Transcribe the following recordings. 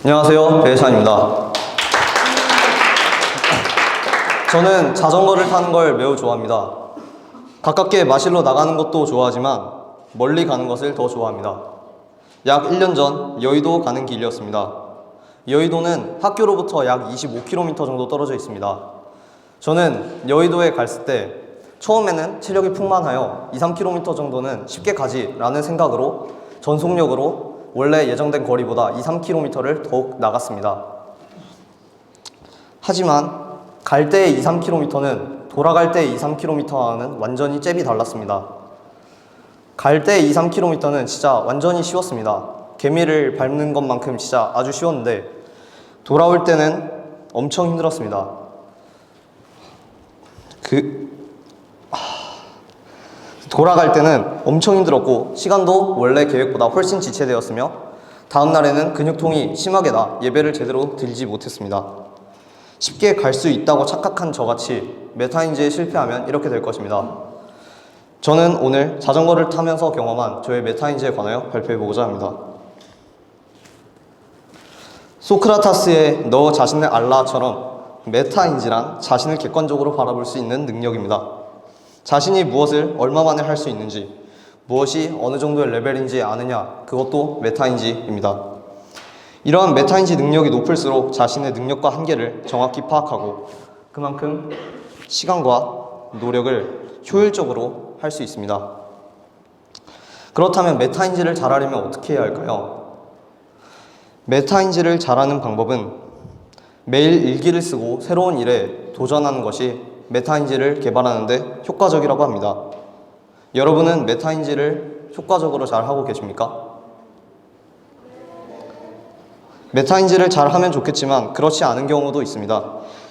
안녕하세요, 배혜찬입니다. 저는 자전거를 타는 걸 매우 좋아합니다. 가깝게 마실러 나가는 것도 좋아하지만 멀리 가는 것을 더 좋아합니다. 약 1년 전 여의도 가는 길이었습니다. 여의도는 학교로부터 약 25km 정도 떨어져 있습니다. 저는 여의도에 갔을 때 처음에는 체력이 풍만하여 2-3km 정도는 쉽게 가지라는 생각으로 전속력으로 원래 예정된 거리보다 2-3km를 더욱 나갔습니다. 하지만 갈 때의 2-3km는 돌아갈 때의 2-3km와는 완전히 잽이 달랐습니다. 갈 때의 2-3km는 진짜 완전히 쉬웠습니다. 개미를 밟는 것만큼 진짜 아주 쉬웠는데 돌아올 때는 엄청 힘들었습니다. 돌아갈 때는 엄청 힘들었고 시간도 원래 계획보다 훨씬 지체되었으며 다음 날에는 근육통이 심하게 나 예배를 제대로 드리지 못했습니다. 쉽게 갈 수 있다고 착각한 저같이 메타인지에 실패하면 이렇게 될 것입니다. 저는 오늘 자전거를 타면서 경험한 저의 메타인지에 관하여 발표해보고자 합니다. 소크라테스의 너 자신을 알라처럼 메타인지란 자신을 객관적으로 바라볼 수 있는 능력입니다. 자신이 무엇을 얼마 만에 할 수 있는지, 무엇이 어느 정도의 레벨인지 아느냐, 그것도 메타인지입니다. 이러한 메타인지 능력이 높을수록 자신의 능력과 한계를 정확히 파악하고 그만큼 시간과 노력을 효율적으로 할 수 있습니다. 그렇다면 메타인지를 잘하려면 어떻게 해야 할까요? 메타인지를 잘하는 방법은 매일 일기를 쓰고 새로운 일에 도전하는 것이 메타인지를 개발하는 데 효과적이라고 합니다. 여러분은 메타인지를 효과적으로 잘 하고 계십니까? 메타인지를 잘 하면 좋겠지만 그렇지 않은 경우도 있습니다.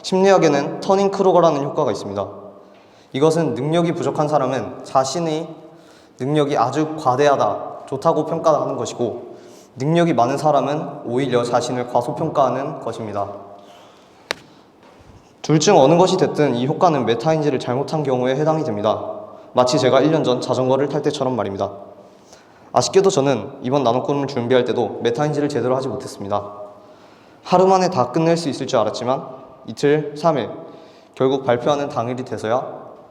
심리학에는 터닝 크루거라는 효과가 있습니다. 이것은 능력이 부족한 사람은 자신의 능력이 아주 과대하다, 좋다고 평가하는 것이고 능력이 많은 사람은 오히려 자신을 과소평가하는 것입니다. 둘 중 어느 것이 됐든 이 효과는 메타인지를 잘못한 경우에 해당이 됩니다. 마치 제가 1년 전 자전거를 탈 때처럼 말입니다. 아쉽게도 저는 이번 나눔권을 준비할 때도 메타인지를 제대로 하지 못했습니다. 하루 만에 다 끝낼 수 있을 줄 알았지만 이틀, 3일, 결국 발표하는 당일이 돼서야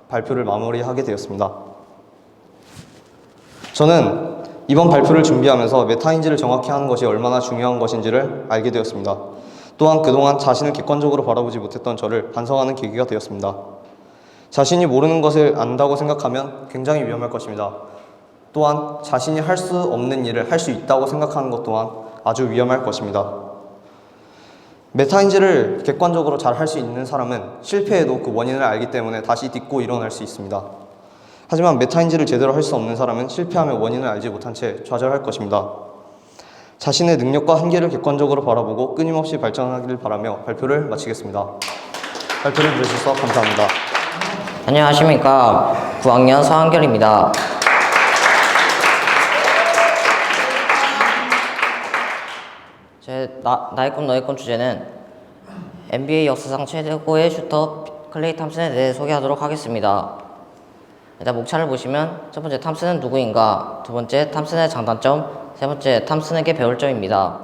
발표를 마무리하게 되었습니다. 저는 이번 발표를 준비하면서 메타인지를 정확히 하는 것이 얼마나 중요한 것인지를 알게 되었습니다. 또한 그동안 자신을 객관적으로 바라보지 못했던 저를 반성하는 계기가 되었습니다. 자신이 모르는 것을 안다고 생각하면 굉장히 위험할 것입니다. 또한 자신이 할 수 없는 일을 할 수 있다고 생각하는 것 또한 아주 위험할 것입니다. 메타인지를 객관적으로 잘 할 수 있는 사람은 실패해도 그 원인을 알기 때문에 다시 딛고 일어날 수 있습니다. 하지만 메타인지를 제대로 할 수 없는 사람은 실패하며 원인을 알지 못한 채 좌절할 것입니다. 자신의 능력과 한계를 객관적으로 바라보고 끊임없이 발전하기를 바라며 발표를 마치겠습니다. 발표를 들으셔서 감사합니다. 안녕하십니까. 9학년 서한결입니다. 제 나의 꿈 너의 꿈 주제는 NBA 역사상 최고의 슈터 클레이 탐슨에 대해 소개하도록 하겠습니다. 일단 목차를 보시면 첫 번째 탐슨은 누구인가, 두 번째 탐슨의 장단점, 세 번째 탐슨에게 배울 점입니다.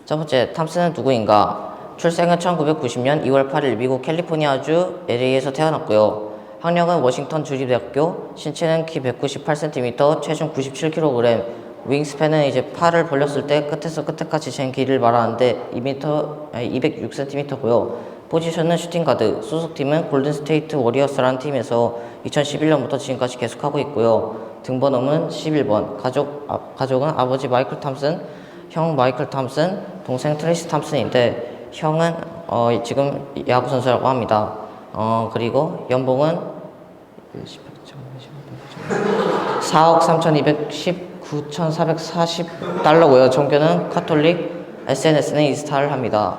첫 번째 탐슨은 누구인가. 출생은 1990년 2월 8일 미국 캘리포니아주 LA에서 태어났고요. 학력은 워싱턴 주립대학교, 신체는 키 198cm, 체중 97kg, 윙스팬은 이제 팔을 벌렸을 때 끝에서 끝에까지 잰 길이를 말하는데 206cm고요. 포지션은 슈팅가드, 소속팀은 골든스테이트 워리어스라는 팀에서 2011년부터 지금까지 계속하고 있고요. 등번호는 11번, 가족은 아버지 마이클 탐슨, 형 마이클 탐슨, 동생 트레이시 탐슨인데 형은 지금 야구선수라고 합니다. 그리고 연봉은 4억 3,219,440달러고요. 종교는 카톨릭, SNS는 인스타를 합니다.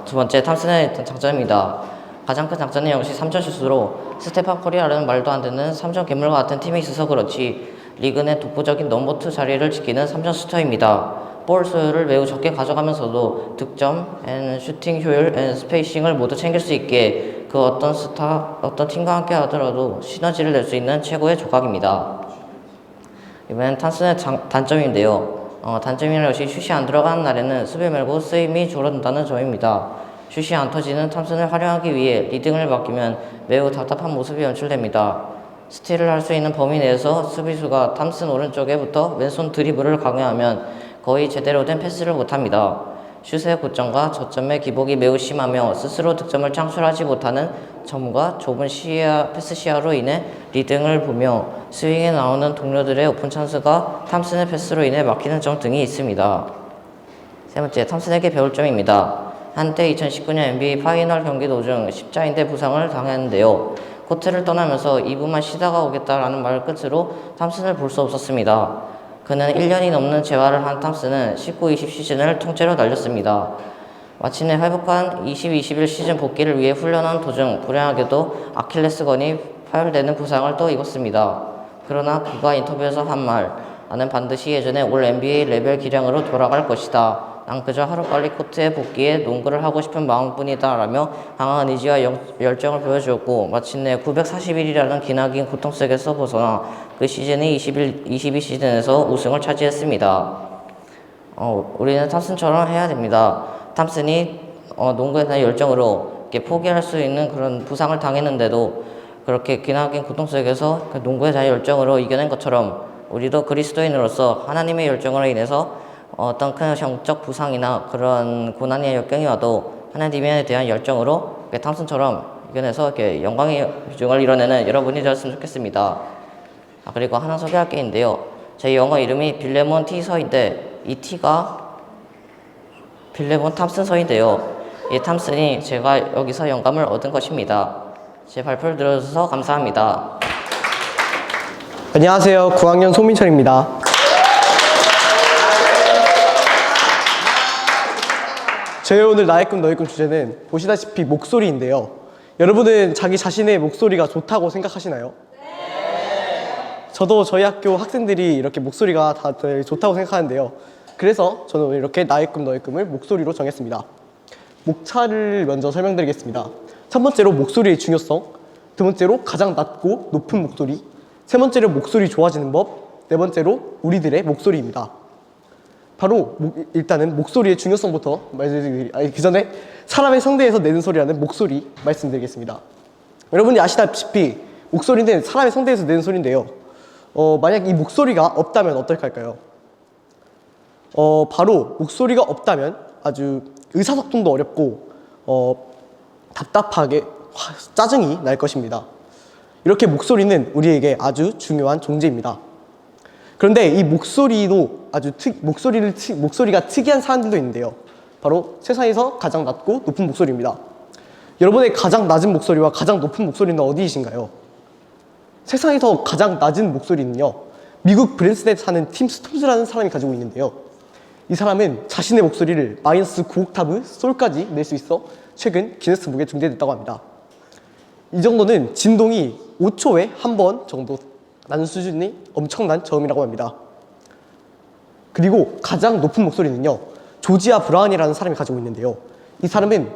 두 번째 탐슨의 일단 장점입니다. 가장 큰 장점은 역시 3점슛으로 스테판 커리라는 말도 안 되는 3점 괴물과 같은 팀이 있어서 그렇지 리그 내 독보적인 넘버2 자리를 지키는 3점 슈터입니다. 볼 소유를 매우 적게 가져가면서도 득점, 슈팅 효율, 스페이싱을 모두 챙길 수 있게 그 어떤 팀과 함께 하더라도 시너지를 낼 수 있는 최고의 조각입니다. 이번엔 탐슨의 단점인데요. 단점이란 역시 슛이 안 들어가는 날에는 수비 말고 쓰임이 줄어든다는 점입니다. 슛이 안 터지는 탐슨을 활용하기 위해 리딩을 맡기면 매우 답답한 모습이 연출됩니다. 스틸을 할 수 있는 범위 내에서 수비수가 탐슨 오른쪽에 부터 왼손 드리블을 강요하면 거의 제대로 된 패스를 못합니다. 슛의 고점과 저점의 기복이 매우 심하며 스스로 득점을 창출하지 못하는 점과 좁은 패스 시야로 인해 리딩을 보며 스윙에 나오는 동료들의 오픈 찬스가 탐슨의 패스로 인해 막히는 점 등이 있습니다. 세 번째, 탐슨에게 배울 점입니다. 한때 2019년 NBA 파이널 경기 도중 십자인대 부상을 당했는데요. 코트를 떠나면서 2부만 쉬다가 오겠다라는 말 끝으로 탐슨을 볼 수 없었습니다. 그는 1년이 넘는 재활을 한 탐슨은 19-20 시즌을 통째로 날렸습니다. 마침내 회복한 20-21 시즌 복귀를 위해 훈련한 도중 불행하게도 아킬레스건이 파열되는 부상을 또 입었습니다. 그러나 그가 인터뷰에서 한 말, 나는 반드시 예전에 올 NBA 레벨 기량으로 돌아갈 것이다. 난 그저 하루빨리 코트에 복귀해 농구를 하고 싶은 마음뿐이다 라며 강한 의지와 열정을 보여주었고 마침내 941이라는 기나긴 고통 속에서 벗어나 그 시즌이 22 시즌에서 우승을 차지했습니다. 우리는 탐슨처럼 해야 됩니다. 탐슨이 농구에 대한 열정으로 이렇게 포기할 수 있는 그런 부상을 당했는데도 그렇게 기나긴 고통 속에서 그 농구에 대한 열정으로 이겨낸 것처럼 우리도 그리스도인으로서 하나님의 열정으로 인해서 어떤 큰 영적 부상이나 그런 고난의 역경이 와도 하나님에 대한 열정으로 탐슨처럼 이겨내서 이렇게 영광의 비중을 이뤄내는 여러분이 되었으면 좋겠습니다. 그리고 하나 소개할 게 있는데요. 제 영어 이름이 빌레몬 T서인데 이 T가 빌레몬 탐슨 서인데요. 이 탐슨이 제가 여기서 영감을 얻은 것입니다. 제 발표를 들어주셔서 감사합니다. 안녕하세요. 9학년 소민철입니다. 저희 오늘 나의 꿈 너의 꿈 주제는 보시다시피 목소리인데요. 여러분은 자기 자신의 목소리가 좋다고 생각하시나요? 네. 저도 저희 학교 학생들이 이렇게 목소리가 다들 좋다고 생각하는데요. 그래서 저는 오늘 이렇게 나의 꿈 너의 꿈을 목소리로 정했습니다. 목차를 먼저 설명드리겠습니다. 첫 번째로 목소리의 중요성, 두 번째로 가장 낮고 높은 목소리, 세 번째로 목소리 좋아지는 법, 네 번째로 우리들의 목소리입니다. 바로 일단은 목소리의 중요성부터 그 전에 사람의 성대에서 내는 소리라는 목소리 말씀드리겠습니다. 여러분이 아시다시피 목소리는 사람의 성대에서 내는 소리인데요. 만약 이 목소리가 없다면 어떨까요? 바로 목소리가 없다면 아주 의사소통도 어렵고 답답하게 짜증이 날 것입니다. 이렇게 목소리는 우리에게 아주 중요한 존재입니다. 그런데 이 목소리도 목소리가 특이한 사람들도 있는데요. 바로 세상에서 가장 낮고 높은 목소리입니다. 여러분의 가장 낮은 목소리와 가장 높은 목소리는 어디이신가요? 세상에서 가장 낮은 목소리는요, 미국 브랜스덴에 사는 팀 스톰즈라는 사람이 가지고 있는데요. 이 사람은 자신의 목소리를 마이너스 9옥타브 솔까지 낼 수 있어 최근 기네스북에 등재됐다고 합니다. 이 정도는 진동이 5초에 한 번 정도 나는 수준이 엄청난 저음이라고 합니다. 그리고 가장 높은 목소리는요, 조지아 브라운이라는 사람이 가지고 있는데요. 이 사람은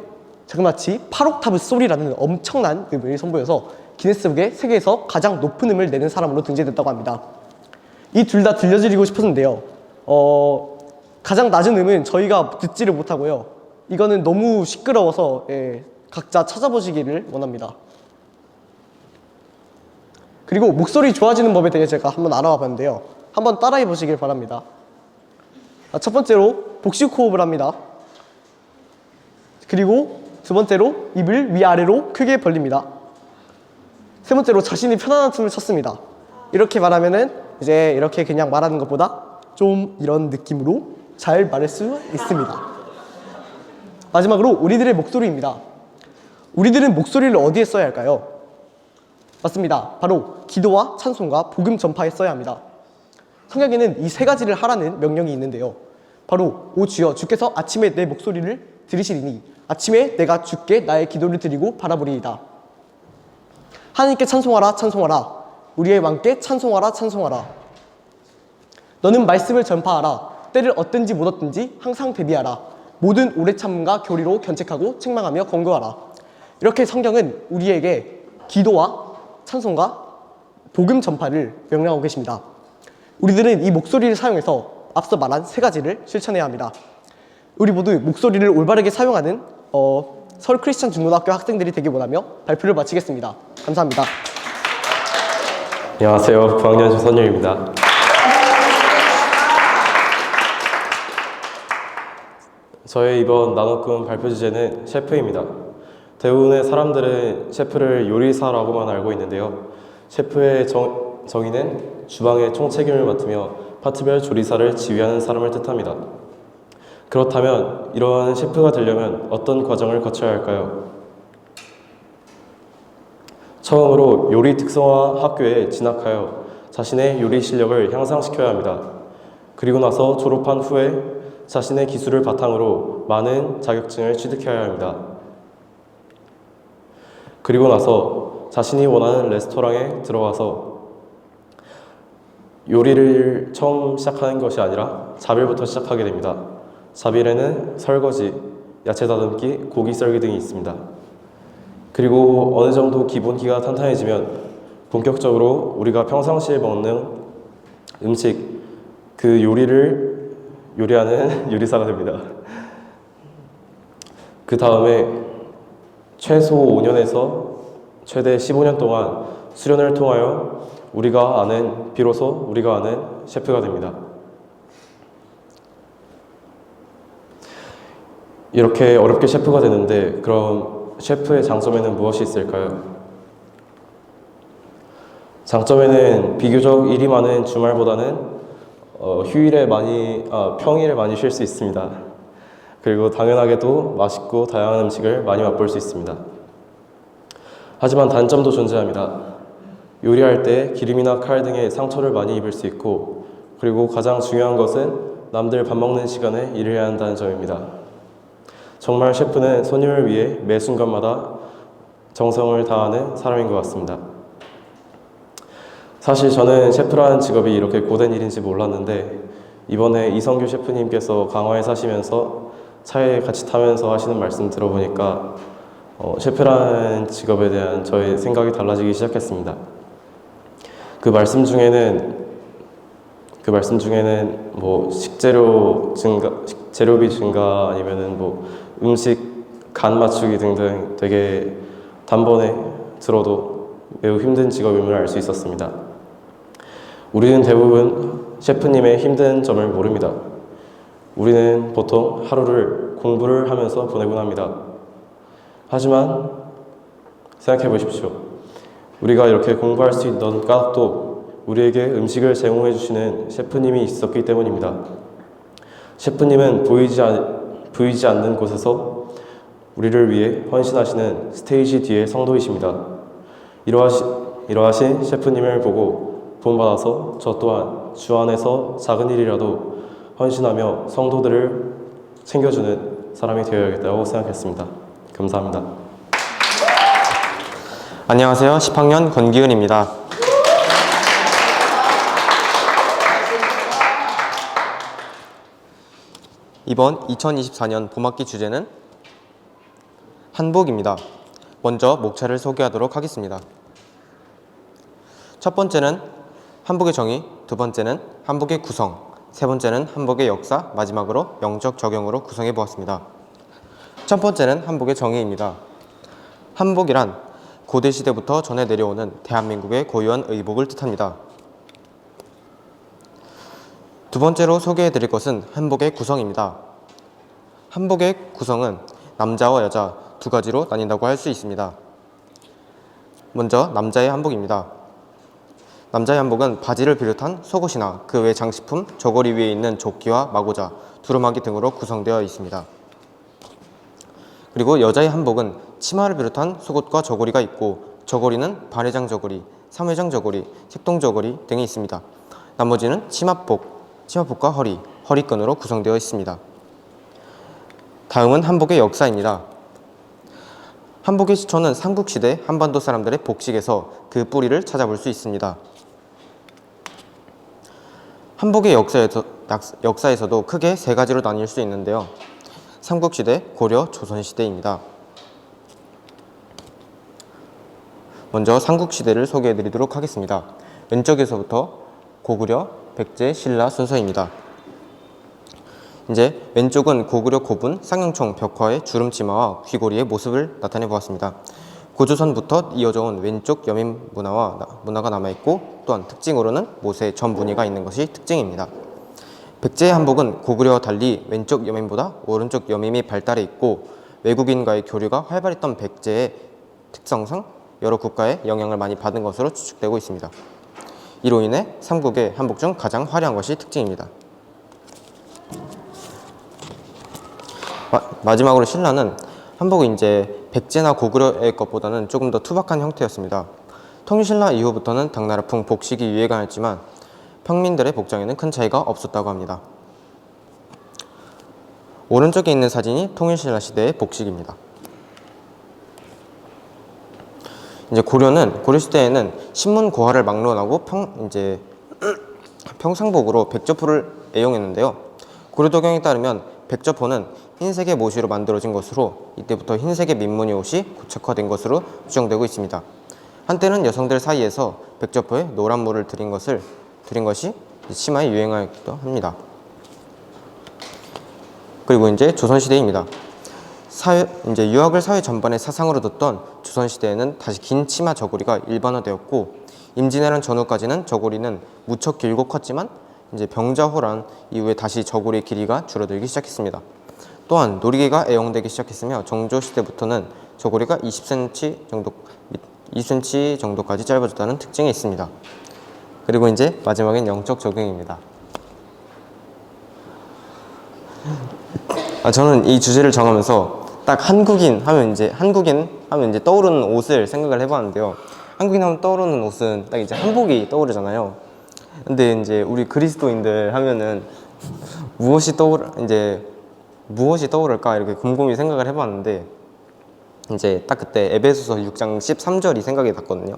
자그마치 8옥타브 소리라는 엄청난 음을 선보여서 기네스북에 세계에서 가장 높은 음을 내는 사람으로 등재됐다고 합니다. 이 둘 다 들려드리고 싶었는데요. 가장 낮은 음은 저희가 듣지를 못하고요. 이거는 너무 시끄러워서 각자 찾아보시기를 원합니다. 그리고 목소리 좋아지는 법에 대해 제가 한번 알아와 봤는데요. 한번 따라해 보시길 바랍니다. 첫 번째로 복식 호흡을 합니다. 그리고 두 번째로 입을 위아래로 크게 벌립니다. 세 번째로 자신이 편안한 춤을 췄습니다. 이렇게 말하면은 이제 이렇게 그냥 말하는 것보다 좀 이런 느낌으로 잘 말할 수 있습니다. 마지막으로 우리들의 목소리입니다. 우리들은 목소리를 어디에 써야 할까요? 맞습니다. 바로 기도와 찬송과 복음 전파에 써야 합니다. 성경에는 이 세 가지를 하라는 명령이 있는데요. 바로 오 주여 주께서 아침에 내 목소리를 들으시리니 아침에 내가 주께 나의 기도를 드리고 바라보리이다. 하나님께 찬송하라 찬송하라 우리의 왕께 찬송하라 찬송하라. 너는 말씀을 전파하라. 때를 얻든지 못 얻든지 항상 대비하라. 모든 오래 참음과 교리로 견책하고 책망하며 권고하라. 이렇게 성경은 우리에게 기도와 찬송과 복음 전파를 명령하고 계십니다. 우리들은 이 목소리를 사용해서 앞서 말한 세 가지를 실천해야 합니다. 우리 모두 목소리를 올바르게 사용하는 서울 크리스천 중고등학교 학생들이 되길 원하며 발표를 마치겠습니다. 감사합니다. 안녕하세요. 9학년 조선율입니다. 저의 이번 나눠꾼 발표 주제는 셰프입니다. 대부분의 사람들은 셰프를 요리사라고만 알고 있는데요. 셰프의 정의는 주방의 총책임을 맡으며 파트별 조리사를 지휘하는 사람을 뜻합니다. 그렇다면 이러한 셰프가 되려면 어떤 과정을 거쳐야 할까요? 처음으로 요리 특성화 학교에 진학하여 자신의 요리 실력을 향상시켜야 합니다. 그리고 나서 졸업한 후에 자신의 기술을 바탕으로 많은 자격증을 취득해야 합니다. 그리고 나서 자신이 원하는 레스토랑에 들어가서 요리를 처음 시작하는 것이 아니라 자빌부터 시작하게 됩니다. 자빌에는 설거지, 야채 다듬기, 고기 썰기 등이 있습니다. 그리고 어느 정도 기본기가 탄탄해지면 본격적으로 우리가 평상시에 먹는 음식, 그 요리를 요리하는 요리사가 됩니다. 그 다음에 최소 5년에서 최대 15년 동안 수련을 통하여 비로소 우리가 아는 셰프가 됩니다. 이렇게 어렵게 셰프가 되는데 그럼 셰프의 장점에는 무엇이 있을까요? 장점에는 비교적 일이 많은 주말보다는 평일에 많이 쉴 수 있습니다. 그리고 당연하게도 맛있고 다양한 음식을 많이 맛볼 수 있습니다. 하지만 단점도 존재합니다. 요리할 때 기름이나 칼 등의 상처를 많이 입을 수 있고, 그리고 가장 중요한 것은 남들 밥 먹는 시간에 일을 해야 한다는 점입니다. 정말 셰프는 손님을 위해 매 순간마다 정성을 다하는 사람인 것 같습니다. 사실 저는 셰프라는 직업이 이렇게 고된 일인지 몰랐는데 이번에 이성규 셰프님께서 강화에 사시면서 차에 같이 타면서 하시는 말씀 들어보니까 셰프라는 직업에 대한 저의 생각이 달라지기 시작했습니다. 그 말씀 중에는 뭐 재료비 증가 아니면은 뭐 음식 간 맞추기 등등 되게 단번에 들어도 매우 힘든 직업임을 알 수 있었습니다. 우리는 대부분 셰프님의 힘든 점을 모릅니다. 우리는 보통 하루를 공부를 하면서 보내곤 합니다. 하지만 생각해 보십시오. 우리가 이렇게 공부할 수 있던 까닭도 우리에게 음식을 제공해 주시는 셰프님이 있었기 때문입니다. 셰프님은 보이지 않는 곳에서 우리를 위해 헌신하시는 스테이지 뒤의 성도이십니다. 이러하신 셰프님을 보고 본받아서 저 또한 주 안에서 작은 일이라도 헌신하며 성도들을 챙겨주는 사람이 되어야겠다고 생각했습니다. 감사합니다. 안녕하세요. 10학년 권기은입니다. 이번 2024년 봄학기 주제는 한복입니다. 먼저 목차를 소개하도록 하겠습니다. 첫 번째는 한복의 정의, 두 번째는 한복의 구성, 세 번째는 한복의 역사, 마지막으로 영적 적용으로 구성해 보았습니다. 첫 번째는 한복의 정의입니다. 한복이란 고대 시대부터 전해 내려오는 대한민국의 고유한 의복을 뜻합니다. 두 번째로 소개해 드릴 것은 한복의 구성입니다. 한복의 구성은 남자와 여자 두 가지로 나뉜다고 할 수 있습니다. 먼저 남자의 한복입니다. 남자의 한복은 바지를 비롯한 속옷이나 그 외 장식품, 저고리 위에 있는 조끼와 마고자, 두루마기 등으로 구성되어 있습니다. 그리고 여자의 한복은 치마를 비롯한 속옷과 저고리가 있고, 저고리는 반회장 저고리, 삼회장 저고리, 색동 저고리 등이 있습니다. 나머지는 치마복과 허리끈으로 구성되어 있습니다. 다음은 한복의 역사입니다. 한복의 시초는 삼국시대 한반도 사람들의 복식에서 그 뿌리를 찾아볼 수 있습니다. 한복의 역사에서도 크게 세 가지로 나뉠 수 있는데요. 삼국시대, 고려, 조선시대입니다. 먼저 삼국시대를 소개해 드리도록 하겠습니다. 왼쪽에서부터 고구려, 백제, 신라 순서입니다. 이제 왼쪽은 고구려 고분, 쌍용총, 벽화의 주름치마와 귀고리의 모습을 나타내 보았습니다. 고조선부터 이어져 온 왼쪽 여민 문화가 남아있고 또한 특징으로는 못에 전 무늬가 있는 것이 특징입니다. 백제의 한복은 고구려와 달리 왼쪽 여민보다 오른쪽 여민이 발달해 있고 외국인과의 교류가 활발했던 백제의 특성상 여러 국가의 영향을 많이 받은 것으로 추측되고 있습니다. 이로 인해 삼국의 한복 중 가장 화려한 것이 특징입니다. 마지막으로 신라는 한복이 이제 백제나 고구려의 것보다는 조금 더 투박한 형태였습니다. 통일신라 이후부터는 당나라풍 복식이 유행을 했지만 평민들의 복장에는 큰 차이가 없었다고 합니다. 오른쪽에 있는 사진이 통일신라 시대의 복식입니다. 이제 고려 시대에는 신문 고화를 막론하고 평상복으로 백저포를 애용했는데요. 고려도경에 따르면 백저포는 흰색의 모시로 만들어진 것으로 이때부터 흰색의 민무늬 옷이 고착화된 것으로 추정되고 있습니다. 한때는 여성들 사이에서 백저포에 노란 물을 들인 것이 치마에 유행하기도 합니다. 그리고 이제 조선시대입니다. 이제 유학을 사회 전반의 사상으로 뒀던 조선시대에는 다시 긴 치마 저고리가 일반화되었고 임진왜란 전후까지는 저고리는 무척 길고 컸지만 이제 병자호란 이후에 다시 저고리의 길이가 줄어들기 시작했습니다. 또한 놀이개가 애용되기 시작했으며 정조시대부터는 저고리가 20cm 정도까지 짧아졌다는 특징이 있습니다. 그리고 이제 마지막엔 영적 적용입니다. 저는 이 주제를 정하면서 딱 한국인 하면 이제 떠오르는 옷을 생각을 해봤는데요. 한국인 하면 떠오르는 옷은 딱 이제 한복이 떠오르잖아요. 근데 이제 우리 그리스도인들 하면은 무엇이 떠오를까 이렇게 곰곰이 생각을 해봤는데 이제 딱 그때 에베소서 6장 13절이 생각이 났거든요.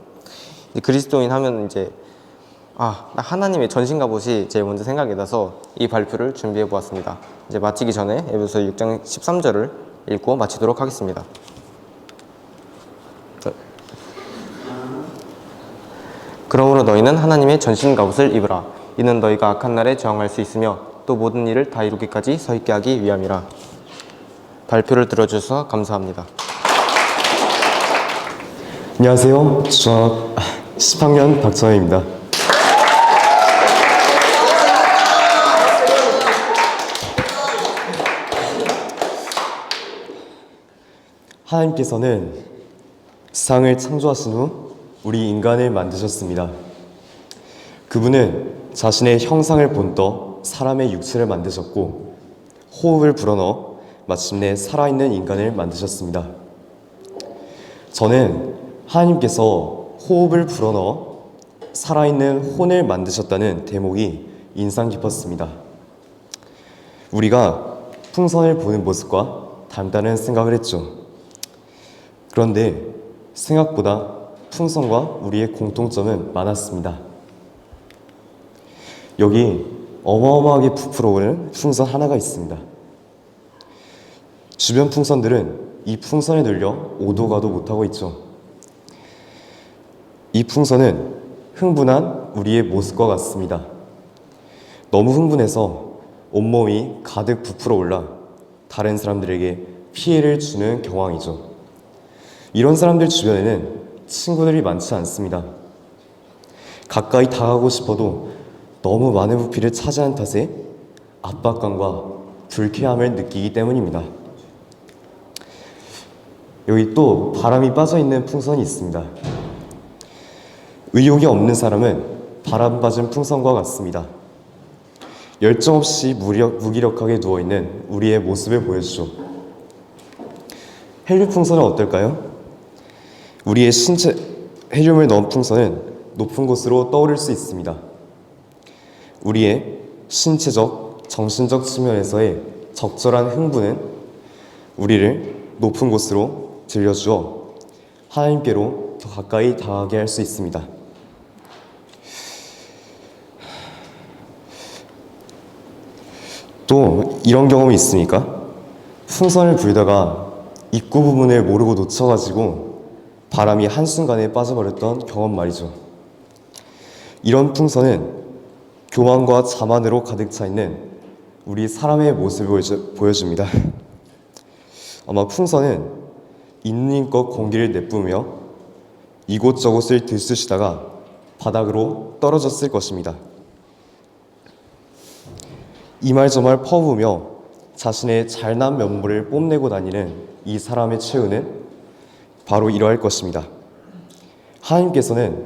이제 그리스도인 하면 이제 하나님의 전신 갑옷이 제일 먼저 생각이 나서 이 발표를 준비해 보았습니다. 이제 마치기 전에 에베소서 6장 13절을 읽고 마치도록 하겠습니다. 그러므로 너희는 하나님의 전신 갑옷을 입으라. 이는 너희가 악한 날에 저항할 수 있으며 또 모든 일을 다 이루기까지 서 있게 하기 위함이라. 발표를 들어주셔서 감사합니다. 안녕하세요. 중학 10학년 박정현입니다. 하나님께서는 세상을 창조하신 후 우리 인간을 만드셨습니다. 그분은 자신의 형상을 본떠 사람의 육체를 만드셨고 호흡을 불어넣어 마침내 살아있는 인간을 만드셨습니다. 저는 하나님께서 호흡을 불어넣어 살아있는 혼을 만드셨다는 대목이 인상 깊었습니다. 우리가 풍선을 보는 모습과 닮다는 생각을 했죠. 그런데 생각보다 풍선과 우리의 공통점은 많았습니다. 여기 어마어마하게 부풀어오는 풍선 하나가 있습니다. 주변 풍선들은 이 풍선에 눌려 오도 가도 못하고 있죠. 이 풍선은 흥분한 우리의 모습과 같습니다. 너무 흥분해서 온몸이 가득 부풀어 올라 다른 사람들에게 피해를 주는 경황이죠. 이런 사람들 주변에는 친구들이 많지 않습니다. 가까이 다가가고 싶어도 너무 많은 부피를 차지한 탓에 압박감과 불쾌함을 느끼기 때문입니다. 여기 또 바람이 빠져있는 풍선이 있습니다. 의욕이 없는 사람은 바람 빠진 풍선과 같습니다. 열정 없이 무기력하게 누워있는 우리의 모습을 보여주죠. 헬륨 풍선은 어떨까요? 우리의 신체 헬륨을 넣은 풍선은 높은 곳으로 떠오를 수 있습니다. 우리의 신체적, 정신적 측면에서의 적절한 흥분은 우리를 높은 곳으로 들려주어 하나님께로 더 가까이 다가가게 할 수 있습니다. 또 이런 경험이 있습니까? 풍선을 불다가 입구 부분을 모르고 놓쳐가지고 바람이 한순간에 빠져버렸던 경험 말이죠. 이런 풍선은 교만과 자만으로 가득 차 있는 우리 사람의 모습을 보여줍니다. 아마 풍선은 있는 힘껏 공기를 내뿜으며 이곳저곳을 들쑤시다가 바닥으로 떨어졌을 것입니다. 이말저말 퍼부으며 자신의 잘난 면모를 뽐내고 다니는 이 사람의 최후는 바로 이러할 것입니다. 하나님께서는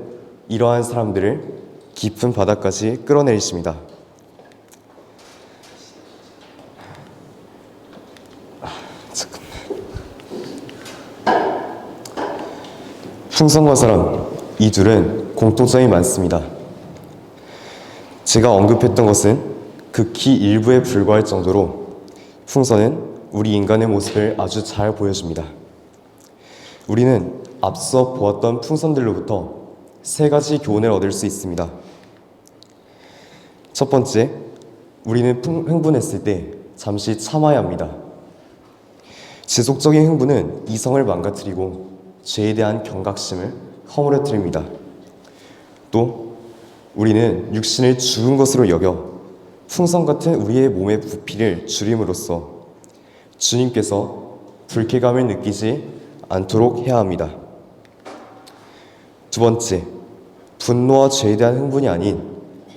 이러한 사람들을 깊은 바다까지 끌어내리십니다. 풍선과 사람, 이 둘은 공통점이 많습니다. 제가 언급했던 것은 극히 일부에 불과할 정도로 풍선은 우리 인간의 모습을 아주 잘 보여줍니다. 우리는 앞서 보았던 풍선들로부터 세 가지 교훈을 얻을 수 있습니다. 첫 번째, 우리는 흥분했을 때 잠시 참아야 합니다. 지속적인 흥분은 이성을 망가뜨리고 죄에 대한 경각심을 허물어뜨립니다. 또 우리는 육신을 죽은 것으로 여겨 풍선 같은 우리의 몸의 부피를 줄임으로써 주님께서 불쾌감을 느끼지 않도록 해야 합니다. 두 번째, 분노와 죄에 대한 흥분이 아닌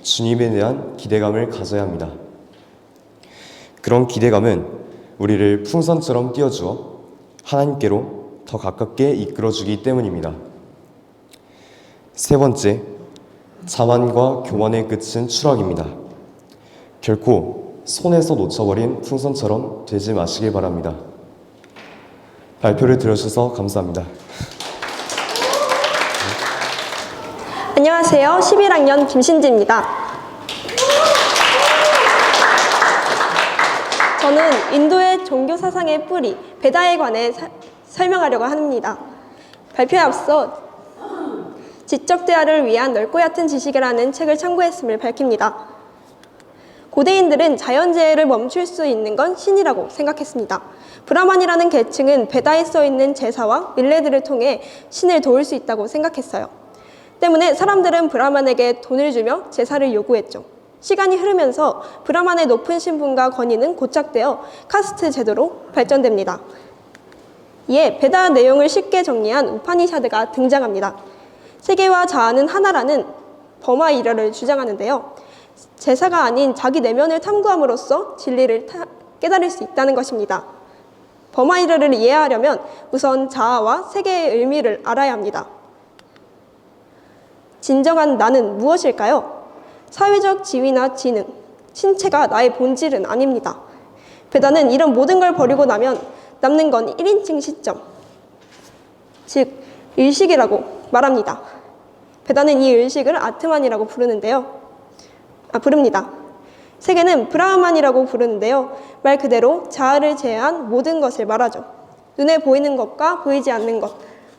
주님에 대한 기대감을 가져야 합니다. 그런 기대감은 우리를 풍선처럼 띄워주어 하나님께로 더 가깝게 이끌어주기 때문입니다. 세 번째, 자만과 교만의 끝은 추락입니다. 결코 손에서 놓쳐버린 풍선처럼 되지 마시길 바랍니다. 발표를 들어주셔서 감사합니다. 안녕하세요. 11학년 김신지입니다. 저는 인도의 종교 사상의 뿌리, 베다에 관해 설명하려고 합니다. 발표에 앞서 지적 대화를 위한 넓고 얕은 지식이라는 책을 참고했음을 밝힙니다. 고대인들은 자연재해를 멈출 수 있는 건 신이라고 생각했습니다. 브라만이라는 계층은 베다에 써있는 제사와 밀레들을 통해 신을 도울 수 있다고 생각했어요. 때문에 사람들은 브라만에게 돈을 주며 제사를 요구했죠. 시간이 흐르면서 브라만의 높은 신분과 권위는 고착되어 카스트 제도로 발전됩니다. 이에 베다 내용을 쉽게 정리한 우파니샤드가 등장합니다. 세계와 자아는 하나라는 버마이라를 주장하는데요. 제사가 아닌 자기 내면을 탐구함으로써 진리를 깨달을 수 있다는 것입니다. 버마이라를 이해하려면 우선 자아와 세계의 의미를 알아야 합니다. 진정한 나는 무엇일까요? 사회적 지위나 지능, 신체가 나의 본질은 아닙니다. 베다는 이런 모든 걸 버리고 나면 남는 건 1인칭 시점, 즉 의식이라고 말합니다. 베다는 이 의식을 아트만이라고 부릅니다. 세계는 브라흐만이라고 부르는데요. 말 그대로 자아를 제외한 모든 것을 말하죠. 눈에 보이는 것과 보이지 않는 것,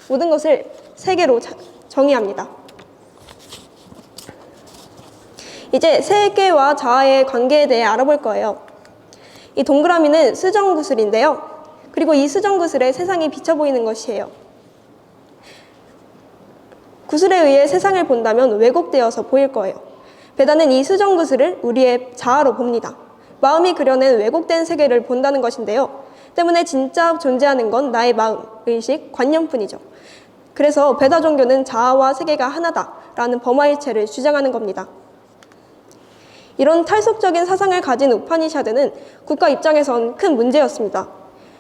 모든 것을 세계로 정의합니다. 이제 세계와 자아의 관계에 대해 알아볼 거예요. 이 동그라미는 수정구슬인데요. 그리고 이 수정구슬에 세상이 비쳐 보이는 것이에요. 구슬에 의해 세상을 본다면 왜곡되어서 보일 거예요. 베다는 이 수정구슬을 우리의 자아로 봅니다. 마음이 그려낸 왜곡된 세계를 본다는 것인데요. 때문에 진짜 존재하는 건 나의 마음, 의식, 관념뿐이죠. 그래서 베다 종교는 자아와 세계가 하나다라는 버마일체를 주장하는 겁니다. 이런 탈속적인 사상을 가진 우파니샤드는 국가 입장에선 큰 문제였습니다.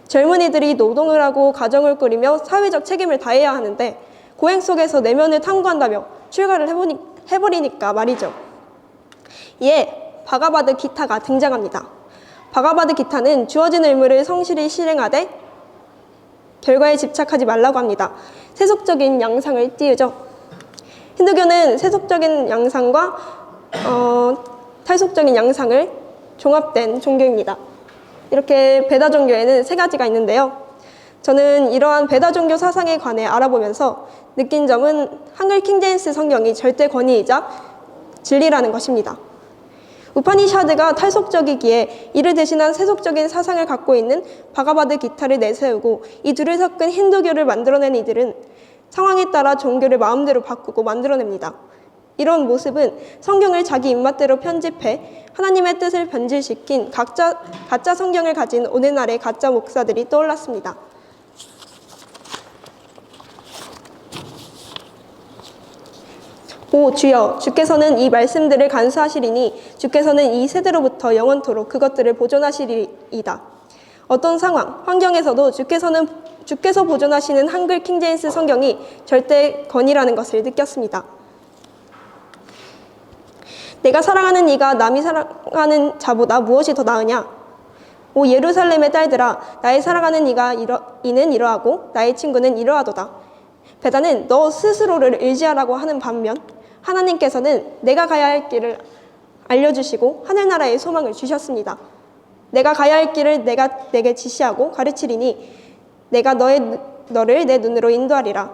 젊은이들이 노동을 하고 가정을 꾸리며 사회적 책임을 다해야 하는데 고행 속에서 내면을 탐구한다며 출가를 해버리니까 말이죠. 이에 바가바드 기타가 등장합니다. 바가바드 기타는 주어진 의무를 성실히 실행하되 결과에 집착하지 말라고 합니다. 세속적인 양상을 띄우죠. 힌두교는 세속적인 양상과 탈속적인 양상을 종합된 종교입니다. 이렇게 베다 종교에는 세 가지가 있는데요. 저는 이러한 베다 종교 사상에 관해 알아보면서 느낀 점은 한글 킹제임스 성경이 절대 권위이자 진리라는 것입니다. 우파니샤드가 탈속적이기에 이를 대신한 세속적인 사상을 갖고 있는 바가바드 기타를 내세우고 이 둘을 섞은 힌두교를 만들어낸 이들은 상황에 따라 종교를 마음대로 바꾸고 만들어냅니다. 이런 모습은 성경을 자기 입맛대로 편집해 하나님의 뜻을 변질시킨 가짜 성경을 가진 오늘날의 가짜 목사들이 떠올랐습니다. 오 주여, 주께서는 이 말씀들을 간수하시리니 주께서는 이 세대로부터 영원토록 그것들을 보존하시리이다. 어떤 상황, 환경에서도 주께서 보존하시는 한글 킹제임스 성경이 절대 건이라는 것을 느꼈습니다. 내가 사랑하는 이가 남이 사랑하는 자보다 무엇이 더 나으냐? 오 예루살렘의 딸들아, 나의 사랑하는 이는 이러하고 나의 친구는 이러하도다. 베다는 너 스스로를 의지하라고 하는 반면 하나님께서는 내가 가야 할 길을 알려주시고 하늘나라의 소망을 주셨습니다. 내가 가야 할 길을 내가 내게 지시하고 가르치리니 내가 너를 내 눈으로 인도하리라.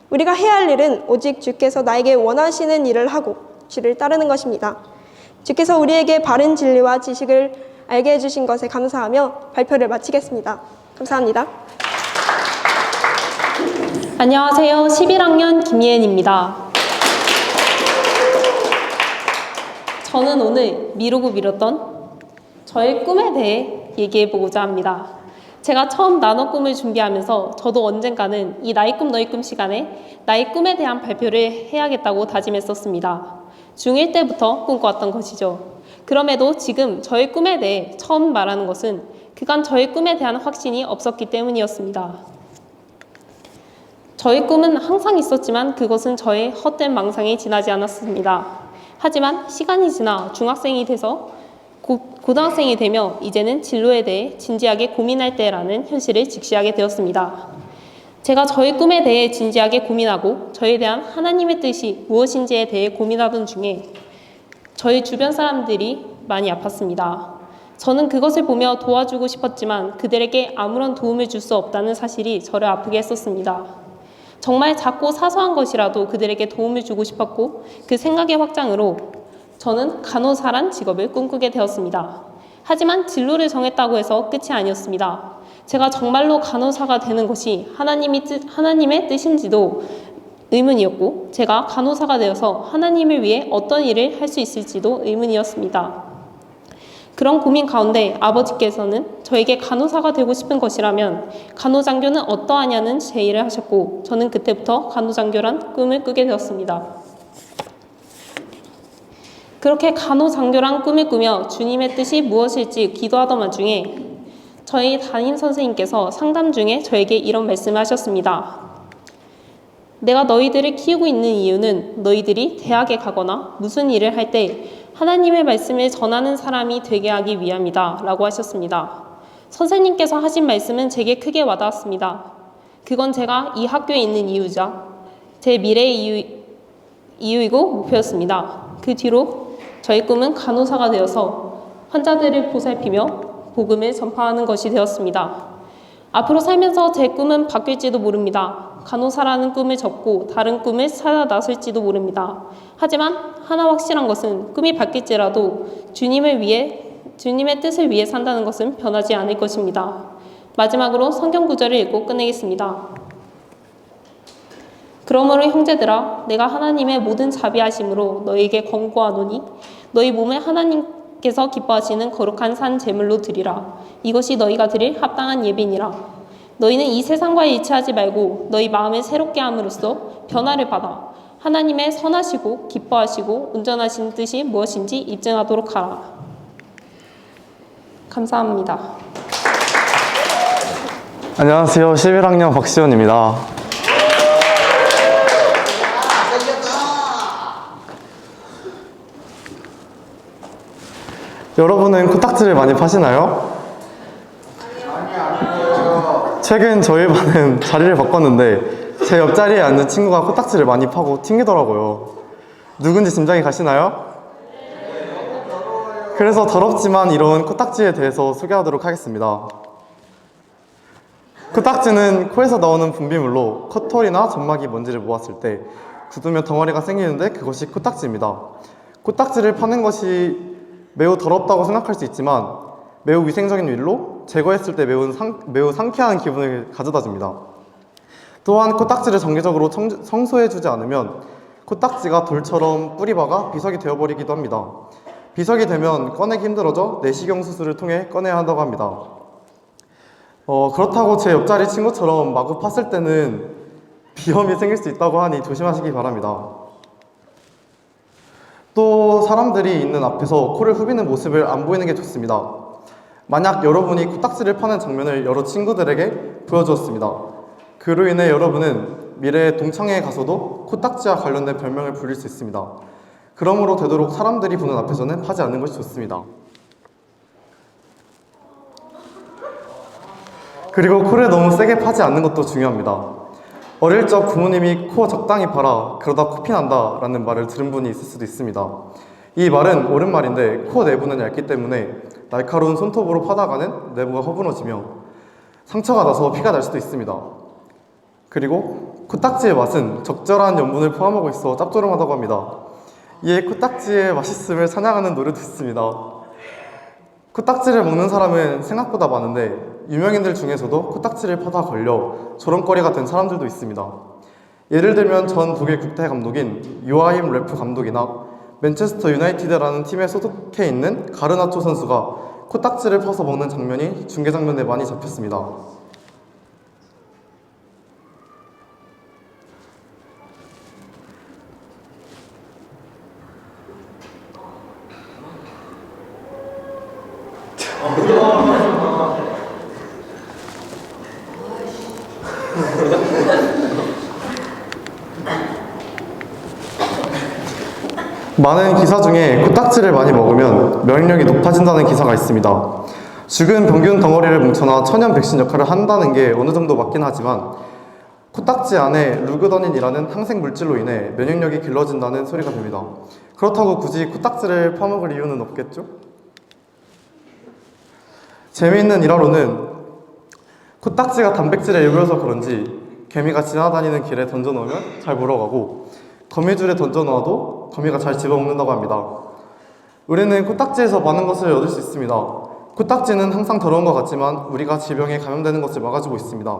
우리가 해야 할 일은 오직 주께서 나에게 원하시는 일을 하고 주를 따르는 것입니다. 주께서 우리에게 바른 진리와 지식을 알게 해주신 것에 감사하며 발표를 마치겠습니다. 감사합니다. 안녕하세요. 11학년 김예은입니다. 저는 오늘 미루고 미뤘던 저의 꿈에 대해 얘기해보고자 합니다. 제가 처음 나눠 꿈을 준비하면서 저도 언젠가는 이 나의 꿈 너의 꿈 시간에 나의 꿈에 대한 발표를 해야겠다고 다짐했었습니다. 중1 때부터 꿈꿔왔던 것이죠. 그럼에도 지금 저의 꿈에 대해 처음 말하는 것은 그간 저의 꿈에 대한 확신이 없었기 때문이었습니다. 저의 꿈은 항상 있었지만 그것은 저의 헛된 망상에 지나지 않았습니다. 하지만 시간이 지나 중학생이 돼서 고등학생이 되며 이제는 진로에 대해 진지하게 고민할 때라는 현실을 직시하게 되었습니다. 제가 저의 꿈에 대해 진지하게 고민하고 저에 대한 하나님의 뜻이 무엇인지에 대해 고민하던 중에 저희 주변 사람들이 많이 아팠습니다. 저는 그것을 보며 도와주고 싶었지만 그들에게 아무런 도움을 줄 수 없다는 사실이 저를 아프게 했었습니다. 정말 작고 사소한 것이라도 그들에게 도움을 주고 싶었고 그 생각의 확장으로 저는 간호사란 직업을 꿈꾸게 되었습니다. 하지만 진로를 정했다고 해서 끝이 아니었습니다. 제가 정말로 간호사가 되는 것이 하나님의 뜻인지도 의문이었고 제가 간호사가 되어서 하나님을 위해 어떤 일을 할 수 있을지도 의문이었습니다. 그런 고민 가운데 아버지께서는 저에게 간호사가 되고 싶은 것이라면 간호장교는 어떠하냐는 제의를 하셨고 저는 그때부터 간호장교란 꿈을 꾸게 되었습니다. 그렇게 간호장교란 꿈을 꾸며 주님의 뜻이 무엇일지 기도하던 와중에 저희 담임 선생님께서 상담 중에 저에게 이런 말씀을 하셨습니다. 내가 너희들을 키우고 있는 이유는 너희들이 대학에 가거나 무슨 일을 할 때 하나님의 말씀을 전하는 사람이 되게 하기 위함이다 라고 하셨습니다. 선생님께서 하신 말씀은 제게 크게 와닿았습니다. 그건 제가 이 학교에 있는 이유자, 제 미래의 이유이고 목표였습니다. 그 뒤로 저의 꿈은 간호사가 되어서 환자들을 보살피며 복음을 전파하는 것이 되었습니다. 앞으로 살면서 제 꿈은 바뀔지도 모릅니다. 간호사라는 꿈을 접고 다른 꿈을 찾아 나설지도 모릅니다. 하지만 하나 확실한 것은 꿈이 바뀔지라도 주님의 뜻을 위해 산다는 것은 변하지 않을 것입니다. 마지막으로 성경 구절을 읽고 끝내겠습니다. 그러므로 형제들아, 내가 하나님의 모든 자비하심으로 너희에게 권고하노니 너희 몸에 하나님께서 기뻐하시는 거룩한 산 제물로 드리라. 이것이 너희가 드릴 합당한 예비니라. 너희는 이 세상과 일치하지 말고 너희 마음을 새롭게 함으로써 변화를 받아 하나님의 선하시고 기뻐하시고 온전하신 뜻이 무엇인지 입증하도록 하라. 감사합니다. 안녕하세요. 11학년 박시원입니다. 여러분은 코딱지를 많이 파시나요? 최근 저희 반은 자리를 바꿨는데 제 옆자리에 앉은 친구가 코딱지를 많이 파고 튕기더라고요. 누군지 짐작이 가시나요? 그래서 더럽지만 이런 코딱지에 대해서 소개하도록 하겠습니다. 코딱지는 코에서 나오는 분비물로 코털이나 점막이 먼지를 모았을 때 굳으면 덩어리가 생기는데 그것이 코딱지입니다. 코딱지를 파는 것이 매우 더럽다고 생각할 수 있지만 매우 위생적인 일로 제거했을 때 매우 상쾌한 기분을 가져다 줍니다. 또한 코딱지를 정기적으로 청소해주지 않으면 코딱지가 돌처럼 뿌리 박아 비석이 되어버리기도 합니다. 비석이 되면 꺼내기 힘들어져 내시경 수술을 통해 꺼내야 한다고 합니다. 그렇다고 제 옆자리 친구처럼 마구 팠을 때는 비염이 생길 수 있다고 하니 조심하시기 바랍니다. 또 사람들이 있는 앞에서 코를 후비는 모습을 안 보이는 게 좋습니다. 만약 여러분이 코딱지를 파는 장면을 여러 친구들에게 보여주었습니다. 그로 인해 여러분은 미래의 동창회에 가서도 코딱지와 관련된 별명을 불릴 수 있습니다. 그러므로 되도록 사람들이 보는 앞에서는 파지 않는 것이 좋습니다. 그리고 코를 너무 세게 파지 않는 것도 중요합니다. 어릴 적 부모님이 코 적당히 파라, 그러다 코피 난다 라는 말을 들은 분이 있을 수도 있습니다. 이 말은 옳은 말인데 코 내부는 얇기 때문에 날카로운 손톱으로 파다가는 내부가 허물어지며 상처가 나서 피가 날 수도 있습니다. 그리고 코딱지의 맛은 적절한 염분을 포함하고 있어 짭조름하다고 합니다. 이에 코딱지의 맛있음을 찬양하는 노래도 있습니다. 코딱지를 먹는 사람은 생각보다 많은데 유명인들 중에서도 코딱지를 파다 걸려 조롱거리가 된 사람들도 있습니다. 예를 들면 전 독일 국대 감독인 요아힘 래프 감독이나 맨체스터 유나이티드라는 팀에 소속해 있는 가르나초 선수가 코딱지를 퍼서 먹는 장면이 중계 장면에 많이 잡혔습니다. 많은 기사 중에 코딱지를 많이 먹으면 면역력이 높아진다는 기사가 있습니다. 죽은 병균 덩어리를 뭉쳐놔 천연 백신 역할을 한다는 게 어느 정도 맞긴 하지만 코딱지 안에 루그더닌이라는 항생 물질로 인해 면역력이 길러진다는 소리가 됩니다. 그렇다고 굳이 코딱지를 파먹을 이유는 없겠죠? 재미있는 일화로는 코딱지가 단백질의 일부여서 그런지 개미가 지나다니는 길에 던져놓으면 잘 물어가고 거미줄에 던져놓아도 거미가 잘 집어먹는다고 합니다. 우리는 코딱지에서 많은 것을 얻을 수 있습니다. 코딱지는 항상 더러운 것 같지만 우리가 질병에 감염되는 것을 막아주고 있습니다.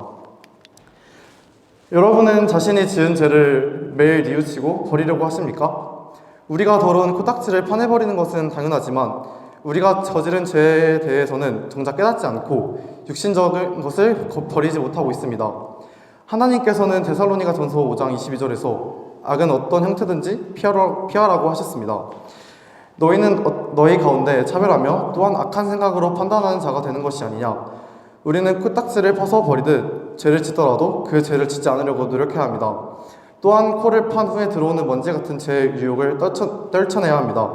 여러분은 자신이 지은 죄를 매일 뉘우치고 버리려고 하십니까? 우리가 더러운 코딱지를 파내버리는 것은 당연하지만 우리가 저지른 죄에 대해서는 정작 깨닫지 않고 육신적인 것을 버리지 못하고 있습니다. 하나님께서는 데살로니가 전서 5장 22절에서 악은 어떤 형태든지 피하라고 하셨습니다. 너희는 너희 가운데 차별하며 또한 악한 생각으로 판단하는 자가 되는 것이 아니냐. 우리는 코딱지를 퍼서 버리듯 죄를 짓더라도 그 죄를 짓지 않으려고 노력해야 합니다. 또한 코를 판 후에 들어오는 먼지 같은 죄의 유혹을 떨쳐내야 합니다.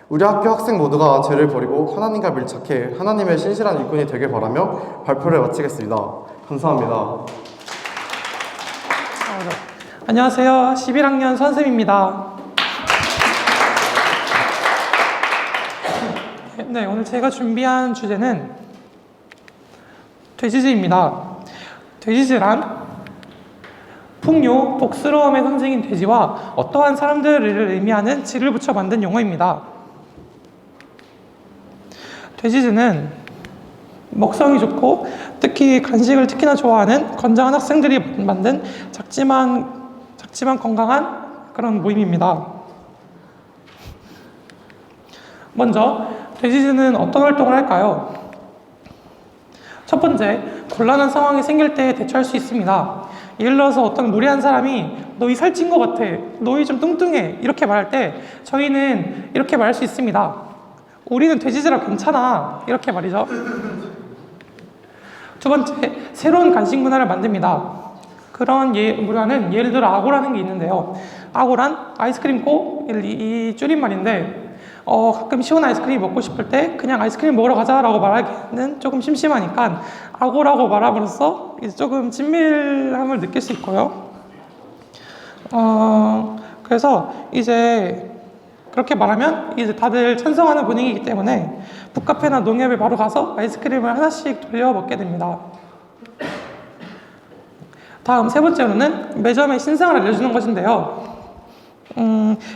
우리 학교 학생 모두가 죄를 버리고 하나님과 밀착해 하나님의 신실한 일꾼이 되길 바라며 발표를 마치겠습니다. 감사합니다. 안녕하세요. 11학년 선생입니다. 네, 오늘 제가 준비한 주제는 돼지즈입니다. 돼지즈란 풍요, 복스러움의 상징인 돼지와 어떠한 사람들을 의미하는 지를 붙여 만든 용어입니다. 돼지즈는 먹성이 좋고 특히 간식을 특히나 좋아하는 건장한 학생들이 만든 작지만 건강한 그런 모임입니다. 먼저 돼지즈는 어떤 활동을 할까요? 첫 번째, 곤란한 상황이 생길 때 대처할 수 있습니다. 예를 들어서 어떤 무례한 사람이 너희 살찐 것 같아, 너희 좀 뚱뚱해 이렇게 말할 때 저희는 이렇게 말할 수 있습니다. 우리는 돼지즈라 괜찮아 이렇게 말이죠. 두 번째, 새로운 간식 문화를 만듭니다. 그런 문화는 예를 들어 아고라는 게 있는데요. 아고란 아이스크림 이 줄임말인데 가끔 시원 아이스크림 먹고 싶을 때 그냥 아이스크림 먹으러 가자라고 말하기는 조금 심심하니까 아고라고 말함으로써 이제 조금 친밀함을 느낄 수 있고요. 그래서 이제 그렇게 말하면 이제 다들 찬성하는 분위기이기 때문에 북카페나 농협에 바로 가서 아이스크림을 하나씩 돌려 먹게 됩니다. 다음 세 번째로는 매점의 신상을 알려주는 것인데요.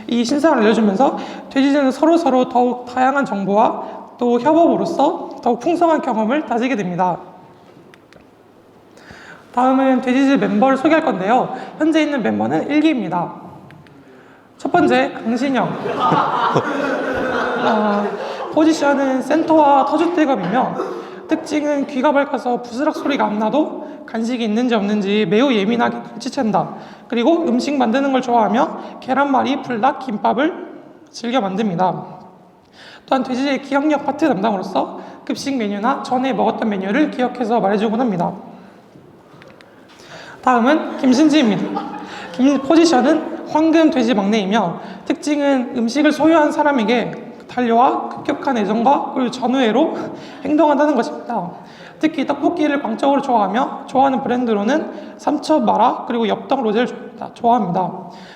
이 신상을 알려주면서 돼지즈는 서로 더욱 다양한 정보와 또 협업으로서 더욱 풍성한 경험을 다지게 됩니다. 다음은 돼지즈 멤버를 소개할 건데요. 현재 있는 멤버는 1기입니다. 첫 번째, 강신영. 포지션은 센터와 터줏대감이며 특징은 귀가 밝아서 부스락 소리가 안 나도 간식이 있는지 없는지 매우 예민하게 눈치챈다. 그리고 음식 만드는 걸 좋아하며 계란말이, 불닭, 김밥을 즐겨 만듭니다. 또한 돼지의 기억력 파트 담당으로서 급식 메뉴나 전에 먹었던 메뉴를 기억해서 말해주곤 합니다. 다음은 김신지입니다. 포지션은 황금 돼지 막내이며 특징은 음식을 소유한 사람에게 달려와 급격한 애정과 그리고 전우애로 행동한다는 것입니다. 특히 떡볶이를 광적으로 좋아하며 좋아하는 브랜드로는 삼첩 마라 그리고 엽떡 로제를 좋아합니다.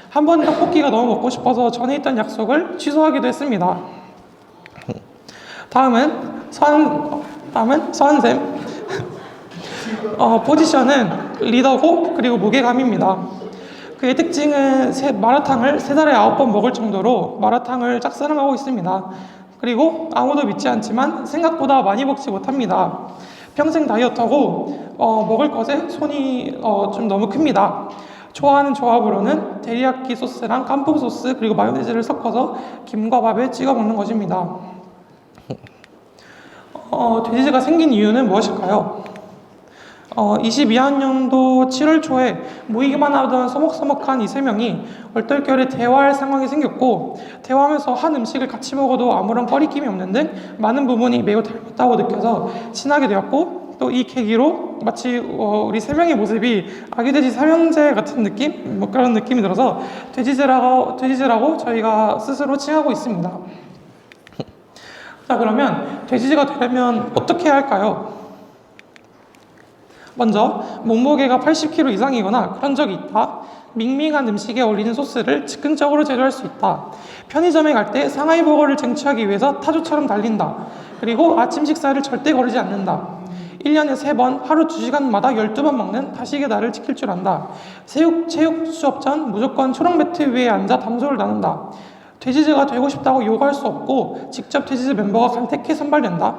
한 번 떡볶이가 너무 먹고 싶어서 전에 있던 약속을 취소하기도 했습니다. 다음은 서한샘. 포지션은 리더고 그리고 무게감입니다. 그의 특징은 마라탕을 3달에 9번 먹을 정도로 마라탕을 짝사랑하고 있습니다. 그리고 아무도 믿지 않지만 생각보다 많이 먹지 못합니다. 평생 다이어트하고 먹을 것에 손이 좀 너무 큽니다. 좋아하는 조합으로는 데리야끼 소스랑 깐풍 소스 그리고 마요네즈를 섞어서 김과 밥에 찍어 먹는 것입니다. 돼지가 생긴 이유는 무엇일까요? 22학년도 7월 초에 모이기만 하던 서먹서먹한 이 3명이 얼떨결에 대화할 상황이 생겼고 대화하면서 한 음식을 같이 먹어도 아무런 꺼리낌이 없는 등 많은 부분이 매우 닮았다고 느껴서 친하게 되었고 또 이 계기로 마치 우리 3명의 모습이 아기돼지 삼형제 같은 느낌? 뭐 그런 느낌이 들어서 돼지제라고 저희가 스스로 칭하고 있습니다. 자, 그러면 돼지제가 되려면 어떻게 해야 할까요? 먼저 몸무게가 80kg 이상이거나 그런 적이 있다. 밍밍한 음식에 어울리는 소스를 즉흥적으로 제조할 수 있다. 편의점에 갈 때 상하이 버거를 쟁취하기 위해서 타조처럼 달린다. 그리고 아침 식사를 절대 거르지 않는다. 1년에 3번 하루 2시간마다 12번 먹는 다식의 날을 지킬 줄 안다. 체육 수업 전 무조건 초록 매트 위에 앉아 담소를 나눈다. 돼지제가 되고 싶다고 요구할 수 없고 직접 돼지제 멤버가 간택해 선발된다.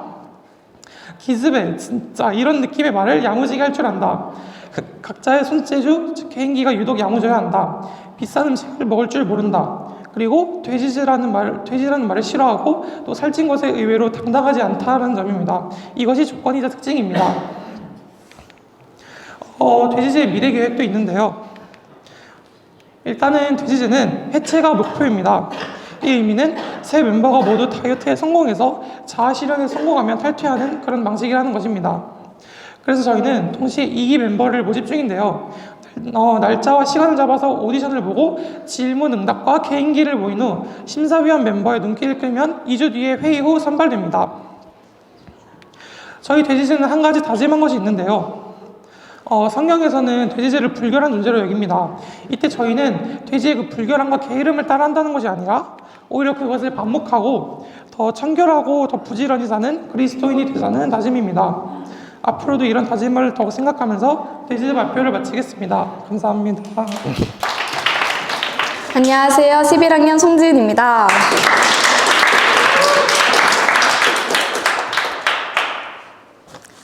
기습에 진짜 이런 느낌의 말을 야무지게 할 줄 안다. 각자의 손재주, 개인기가 유독 야무져야 한다. 비싼 음식을 먹을 줄 모른다. 그리고 돼지라는 말을 싫어하고 또 살찐 것에 의외로 당당하지 않다는 점입니다. 이것이 조건이자 특징입니다. 돼지제의 미래 계획도 있는데요. 일단은 돼지제는 해체가 목표입니다. 이 의미는 새 멤버가 모두 다이어트에 성공해서 자아실현에 성공하면 탈퇴하는 그런 방식이라는 것입니다. 그래서 저희는 동시에 2기 멤버를 모집 중인데요. 날짜와 시간을 잡아서 오디션을 보고 질문 응답과 개인기를 모인 후 심사위원 멤버의 눈길을 끌면 2주 뒤에 회의 후 선발됩니다. 저희 돼지제는 한 가지 다짐한 것이 있는데요. 성경에서는 돼지제를 불결한 존재로 여깁니다. 이때 저희는 돼지의 그 불결함과 게으름을 따라한다는 것이 아니라 오히려 그것을 반목하고 더 청결하고 더 부지런히 사는 그리스도인이 되자는 다짐입니다. 앞으로도 이런 다짐을 더욱 생각하면서 돼지제 발표를 마치겠습니다. 감사합니다. 안녕하세요. 11학년 송지은입니다.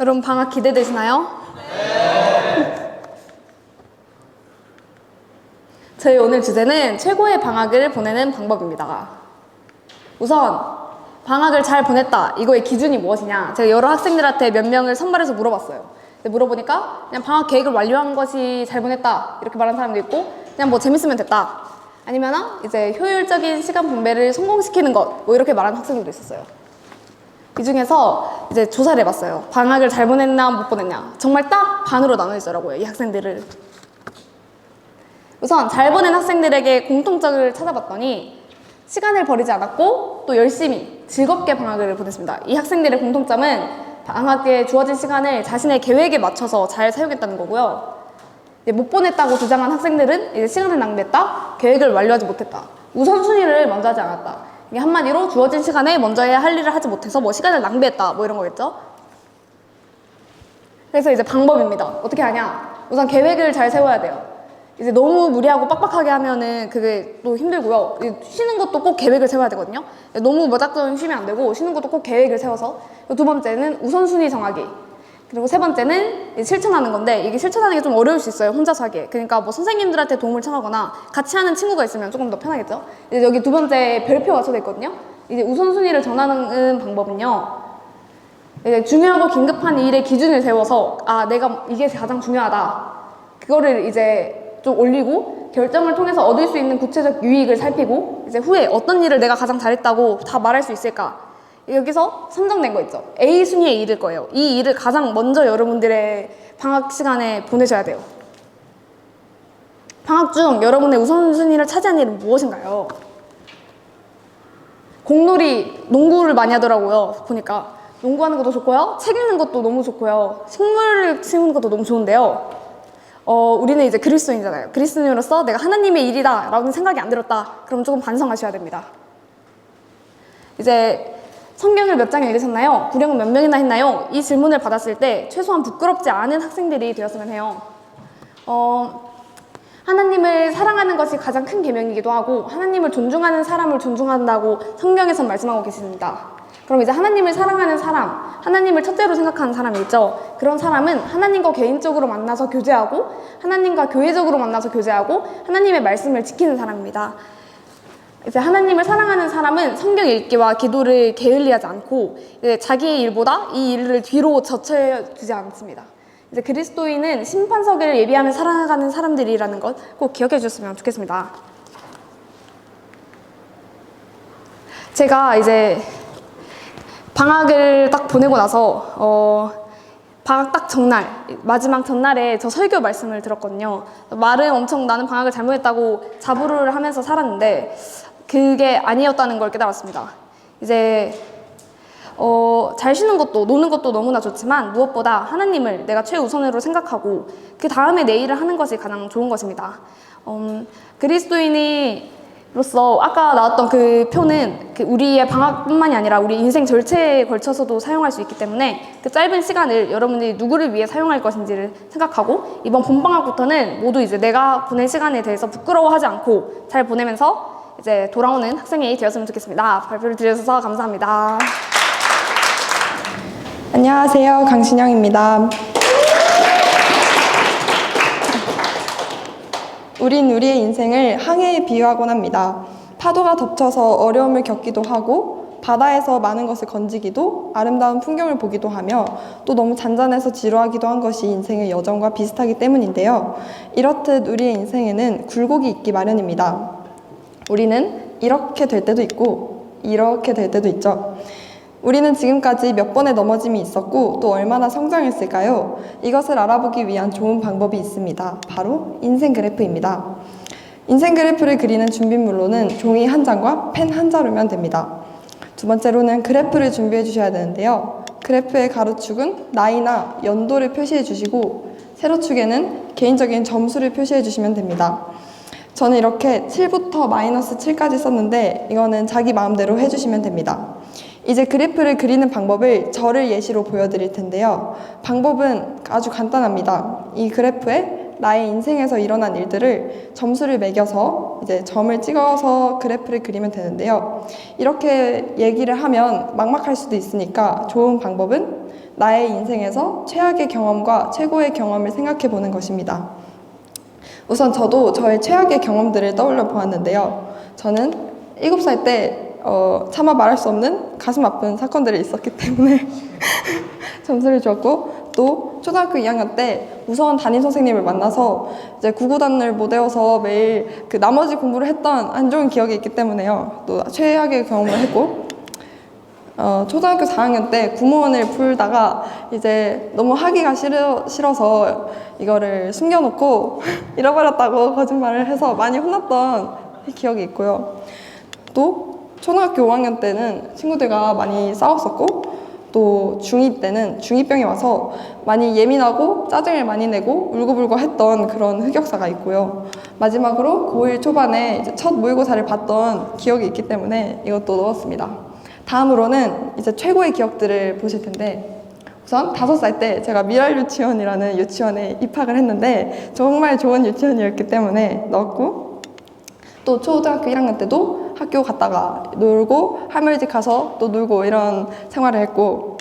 여러분 방학 기대되시나요? 네. 저희 오늘 주제는 최고의 방학을 보내는 방법입니다. 우선 방학을 잘 보냈다. 이거의 기준이 무엇이냐? 제가 여러 학생들한테 몇 명을 선발해서 물어봤어요. 물어보니까 그냥 방학 계획을 완료한 것이 잘 보냈다. 이렇게 말하는 사람도 있고 그냥 뭐 재밌으면 됐다. 아니면 이제 효율적인 시간 분배를 성공시키는 것. 뭐 이렇게 말하는 학생들도 있었어요. 이 중에서 이제 조사를 해봤어요. 방학을 잘 보냈나 못 보냈냐. 정말 딱 반으로 나눠지더라고요. 이 학생들을. 우선 잘 보낸 학생들에게 공통점을 찾아봤더니 시간을 버리지 않았고 또 열심히 즐겁게 방학을 보냈습니다. 이 학생들의 공통점은 방학에 주어진 시간을 자신의 계획에 맞춰서 잘 사용했다는 거고요. 못 보냈다고 주장한 학생들은 이제 시간을 낭비했다, 계획을 완료하지 못했다, 우선순위를 먼저 하지 않았다. 이게 한마디로 주어진 시간에 먼저 해야 할 일을 하지 못해서 뭐 시간을 낭비했다 뭐 이런 거겠죠. 그래서 이제 방법입니다. 어떻게 하냐? 우선 계획을 잘 세워야 돼요. 이제 너무 무리하고 빡빡하게 하면은 그게 또 힘들고요. 쉬는 것도 꼭 계획을 세워야 되거든요. 너무 무작정 쉬면 안 되고 쉬는 것도 꼭 계획을 세워서. 두 번째는 우선순위 정하기. 그리고 세 번째는 이제 실천하는 건데 이게 실천하는 게 좀 어려울 수 있어요. 혼자서 하기에. 그러니까 뭐 선생님들한테 도움을 청하거나 같이 하는 친구가 있으면 조금 더 편하겠죠. 이제 여기 두 번째 별표가 쳐져 있거든요. 이제 우선순위를 정하는 방법은요. 이제 중요하고 긴급한 일의 기준을 세워서 내가 이게 가장 중요하다. 그거를 이제 좀 올리고 결정을 통해서 얻을 수 있는 구체적 유익을 살피고 이제 후에 어떤 일을 내가 가장 잘했다고 다 말할 수 있을까. 여기서 선정된 거 있죠. A 순위의 일일 거예요. 이 일을 가장 먼저 여러분들의 방학 시간에 보내셔야 돼요. 방학 중 여러분의 우선순위를 차지한 일은 무엇인가요? 공놀이, 농구를 많이 하더라고요. 보니까 농구하는 것도 좋고요. 책 읽는 것도 너무 좋고요. 식물을 심는 것도 너무 좋은데요. 우리는 이제 그리스도인이잖아요. 그리스도인으로서 내가 하나님의 일이다 라는 생각이 안 들었다. 그럼 조금 반성하셔야 됩니다. 이제 성경을 몇 장 읽으셨나요? 구령은 몇 명이나 했나요? 이 질문을 받았을 때 최소한 부끄럽지 않은 학생들이 되었으면 해요. 하나님을 사랑하는 것이 가장 큰 계명이기도 하고 하나님을 존중하는 사람을 존중한다고 성경에선 말씀하고 계십니다. 그럼 이제 하나님을 사랑하는 사람, 하나님을 첫째로 생각하는 사람이 있죠. 그런 사람은 하나님과 개인적으로 만나서 교제하고 하나님과 교회적으로 만나서 교제하고 하나님의 말씀을 지키는 사람입니다. 이제 하나님을 사랑하는 사람은 성경 읽기와 기도를 게을리하지 않고 이제 자기의 일보다 이 일을 뒤로 젖혀두지 않습니다. 이제 그리스도인은 심판석을 예비하며 살아가는 사람들이라는 것 꼭 기억해 주셨으면 좋겠습니다. 제가 이제 방학을 딱 보내고 나서 방학 딱 전날, 마지막 전날에 저 설교 말씀을 들었거든요. 말은 엄청 나는 방학을 잘못했다고 자부를 하면서 살았는데 그게 아니었다는 걸 깨달았습니다. 이제 잘 쉬는 것도 노는 것도 너무나 좋지만 무엇보다 하나님을 내가 최우선으로 생각하고 그 다음에 내 일을 하는 것이 가장 좋은 것입니다. 그리스도인으로서 아까 나왔던 그 표는 우리의 방학뿐만이 아니라 우리 인생 전체에 걸쳐서도 사용할 수 있기 때문에 그 짧은 시간을 여러분들이 누구를 위해 사용할 것인지를 생각하고 이번 본방학부터는 모두 이제 내가 보낸 시간에 대해서 부끄러워하지 않고 잘 보내면서 이제 돌아오는 학생이 되었으면 좋겠습니다. 발표를 드려주셔서 감사합니다. 안녕하세요. 강신영입니다. 우린 우리의 인생을 항해에 비유하곤 합니다. 파도가 덮쳐서 어려움을 겪기도 하고 바다에서 많은 것을 건지기도 아름다운 풍경을 보기도 하며 또 너무 잔잔해서 지루하기도 한 것이 인생의 여정과 비슷하기 때문인데요. 이렇듯 우리의 인생에는 굴곡이 있기 마련입니다. 우리는 이렇게 될 때도 있고 이렇게 될 때도 있죠. 우리는 지금까지 몇 번의 넘어짐이 있었고 또 얼마나 성장했을까요? 이것을 알아보기 위한 좋은 방법이 있습니다. 바로 인생 그래프입니다. 인생 그래프를 그리는 준비물로는 종이 한 장과 펜 한 자루면 됩니다. 두 번째로는 그래프를 준비해 주셔야 되는데요. 그래프의 가로축은 나이나 연도를 표시해 주시고 세로축에는 개인적인 점수를 표시해 주시면 됩니다. 저는 이렇게 7부터 마이너스 7까지 썼는데 이거는 자기 마음대로 해주시면 됩니다. 이제 그래프를 그리는 방법을 저를 예시로 보여드릴 텐데요. 방법은 아주 간단합니다. 이 그래프에 나의 인생에서 일어난 일들을 점수를 매겨서 이제 점을 찍어서 그래프를 그리면 되는데요. 이렇게 얘기를 하면 막막할 수도 있으니까 좋은 방법은 나의 인생에서 최악의 경험과 최고의 경험을 생각해 보는 것입니다. 우선 저도 저의 최악의 경험들을 떠올려 보았는데요. 저는 7살 때 차마 말할 수 없는 가슴 아픈 사건들이 있었기 때문에 점수를 줬고 또 초등학교 2학년 때 무서운 담임 선생님을 만나서 이제 구구단을 못 외워서 매일 그 나머지 공부를 했던 안 좋은 기억이 있기 때문에요. 또 최악의 경험을 했고 초등학교 4학년 때 구문을 풀다가 이제 너무 하기가 싫어서 이거를 숨겨놓고 잃어버렸다고 거짓말을 해서 많이 혼났던 기억이 있고요. 또 초등학교 5학년 때는 친구들과 많이 싸웠었고 또 중2 때는 중2병이 와서 많이 예민하고 짜증을 많이 내고 울고불고 했던 그런 흑역사가 있고요. 마지막으로 고1 초반에 이제 첫 모의고사를 봤던 기억이 있기 때문에 이것도 넣었습니다. 다음으로는 이제 최고의 기억들을 보실 텐데 우선 5살 때 제가 미랄 유치원이라는 유치원에 입학을 했는데 정말 좋은 유치원이었기 때문에 넣었고 또 초등학교 1학년 때도 학교 갔다가 놀고 할머니 집 가서 또 놀고 이런 생활을 했고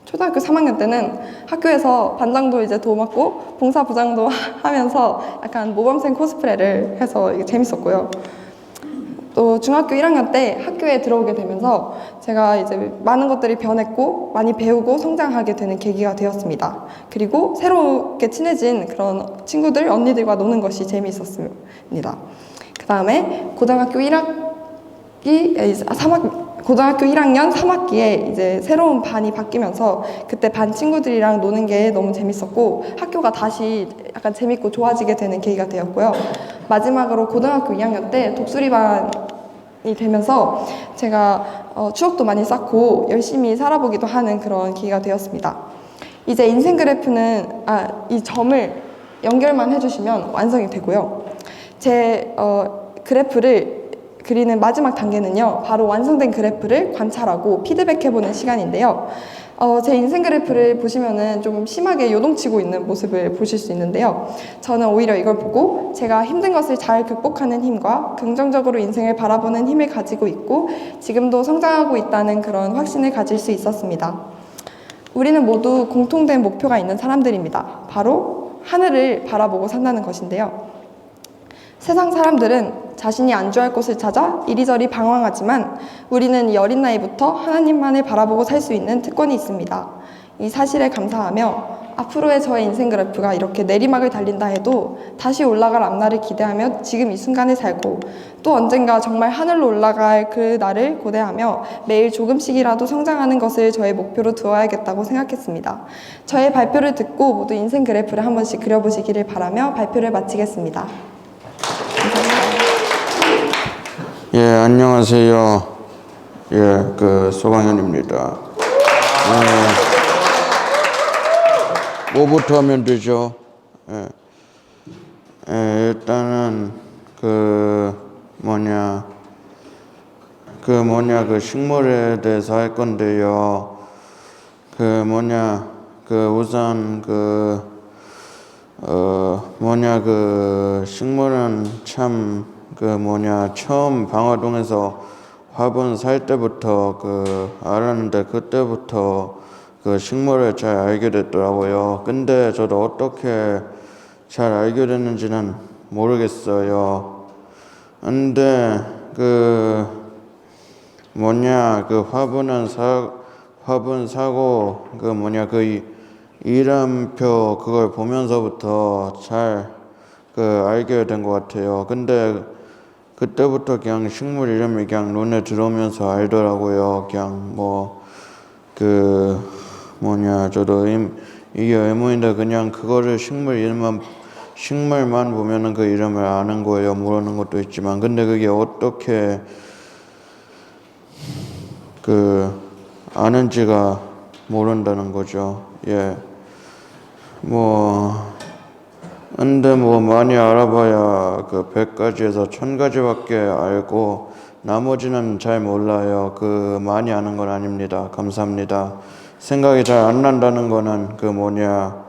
초등학교 3학년 때는 학교에서 반장도 이제 도맡고 봉사부장도 하면서 약간 모범생 코스프레를 해서 이게 재밌었고요. 또 중학교 1학년 때 학교에 들어오게 되면서 제가 이제 많은 것들이 변했고 많이 배우고 성장하게 되는 계기가 되었습니다. 그리고 새롭게 친해진 그런 친구들, 언니들과 노는 것이 재미있었습니다. 그 다음에 고등학교 1학년 3학기에 이제 새로운 반이 바뀌면서 그때 반 친구들이랑 노는 게 너무 재밌었고 학교가 다시 약간 재밌고 좋아지게 되는 계기가 되었고요. 마지막으로 고등학교 2학년 때 독수리 반이 되면서 제가 추억도 많이 쌓고 열심히 살아보기도 하는 그런 계기가 되었습니다. 이제 인생 그래프는 이 점을 연결만 해주시면 완성이 되고요. 제 그래프를 그리는 마지막 단계는요, 바로 완성된 그래프를 관찰하고 피드백해보는 시간인데요. 제 인생 그래프를 보시면은 좀 심하게 요동치고 있는 모습을 보실 수 있는데요. 저는 오히려 이걸 보고 제가 힘든 것을 잘 극복하는 힘과 긍정적으로 인생을 바라보는 힘을 가지고 있고 지금도 성장하고 있다는 그런 확신을 가질 수 있었습니다. 우리는 모두 공통된 목표가 있는 사람들입니다. 바로 하늘을 바라보고 산다는 것인데요. 세상 사람들은 자신이 안주할 곳을 찾아 이리저리 방황하지만 우리는 이 어린 나이부터 하나님만을 바라보고 살 수 있는 특권이 있습니다. 이 사실에 감사하며 앞으로의 저의 인생 그래프가 이렇게 내리막을 달린다 해도 다시 올라갈 앞날을 기대하며 지금 이 순간을 살고 또 언젠가 정말 하늘로 올라갈 그 날을 고대하며 매일 조금씩이라도 성장하는 것을 저의 목표로 두어야겠다고 생각했습니다. 저의 발표를 듣고 모두 인생 그래프를 한 번씩 그려보시기를 바라며 발표를 마치겠습니다. 예, 안녕하세요. 예, 소강현입니다. 뭐부터 하면 되죠? 일단은 식물에 대해서 할 건데요. 우선 식물은 참 처음 방화동에서 화분 살 때부터 알았는데 그때부터 식물을 잘 알게 됐더라고요. 근데 저도 어떻게 잘 알게 됐는지는 모르겠어요. 근데 화분 사고 이름표 그걸 보면서부터 잘 알게 된 것 같아요. 근데 그때부터 그냥 식물 이름이 그냥 눈에 들어오면서 알더라고요. 그냥 저도 이게 의문인데 그냥 그거를 식물만 보면은 그 이름을 아는 거예요. 모르는 것도 있지만. 근데 그게 어떻게 아는지가 모른다는 거죠. 예. 근데 많이 알아봐야 100가지에서 1000가지밖에 알고 나머지는 잘 몰라요. 많이 아는 건 아닙니다. 감사합니다. 생각이 잘 안 난다는 거는 그냥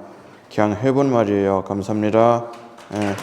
해본 말이에요. 감사합니다. 예.